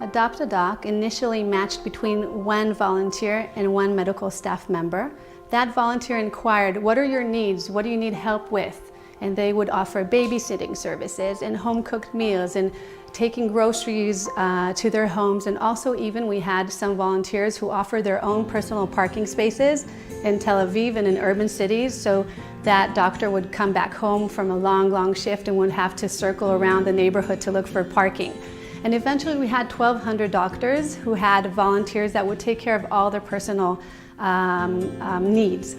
Adopt a Doc initially matched between one volunteer and one medical staff member. That volunteer inquired, what are your needs? What do you need help with? And they would offer babysitting services and home-cooked meals and taking groceries to their homes. And also even we had some volunteers who offered their own personal parking spaces in Tel Aviv and in urban cities. So that doctor would come back home from a long shift and would have to circle around the neighborhood to look for parking. And eventually we had 1,200 doctors who had volunteers that would take care of all their personal needs.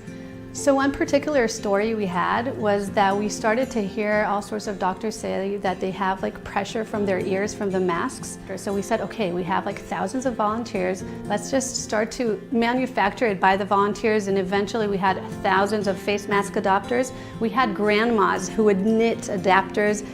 So one particular story we had was that we started to hear all sorts of doctors say that they have like pressure from their ears from the masks. So we said, okay, we have like thousands of volunteers. Let's just start to manufacture it by the volunteers. And eventually we had thousands of face mask adopters. We had grandmas who would knit adapters.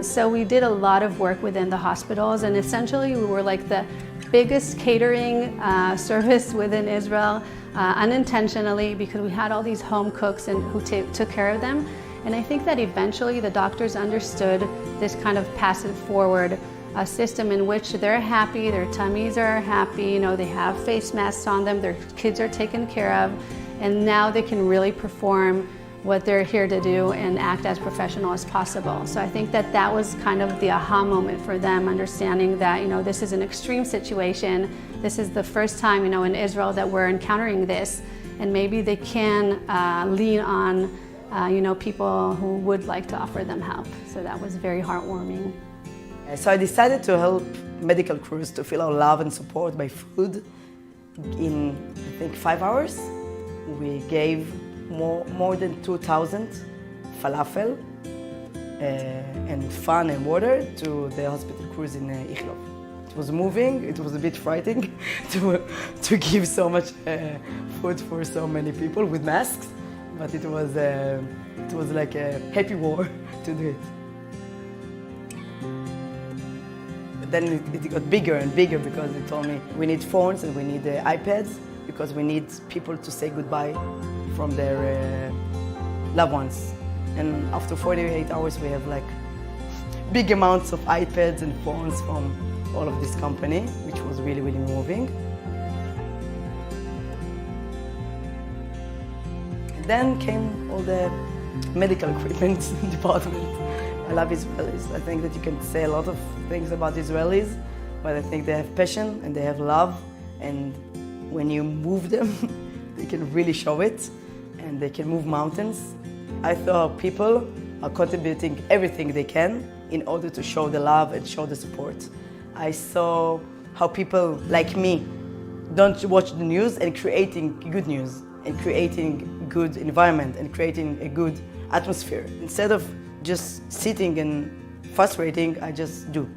So we did a lot of work within the hospitals, and essentially we were like the biggest catering service within Israel, unintentionally, because we had all these home cooks and who took care of them. And I think that eventually the doctors understood this kind of passive forward system in which they're happy, their tummies are happy, you know, they have face masks on them, their kids are taken care of, and now they can really perform what they're here to do and act as professional as possible. So I think that that was kind of the aha moment for them, understanding that, you know, this is an extreme situation. This is the first time, you know, in Israel that we're encountering this, and maybe they can lean on, you know, people who would like to offer them help. So that was very heartwarming. So I decided to help medical crews to feel our love and support by food. In, I think, 5 hours, we gave more than 2,000 falafel and fun and water to the hospital crews in Ichlov. It was moving, it was a bit frightening to give so much food for so many people with masks, but it was like a happy war to do it. But then it got bigger and bigger because they told me we need phones and we need iPads because we need people to say goodbye from their loved ones. And after 48 hours we have like big amounts of iPads and phones from all of this company, which was really moving. And then came all the medical equipment department. I love Israelis. I think that you can say a lot of things about Israelis, but I think they have passion and they have love, and when you move them, they can really show it, and they can move mountains. I thought people are contributing everything they can in order to show the love and show the support. I saw how people like me don't watch the news and creating good news and creating good environment and creating a good atmosphere. Instead of just sitting and frustrating, I just do.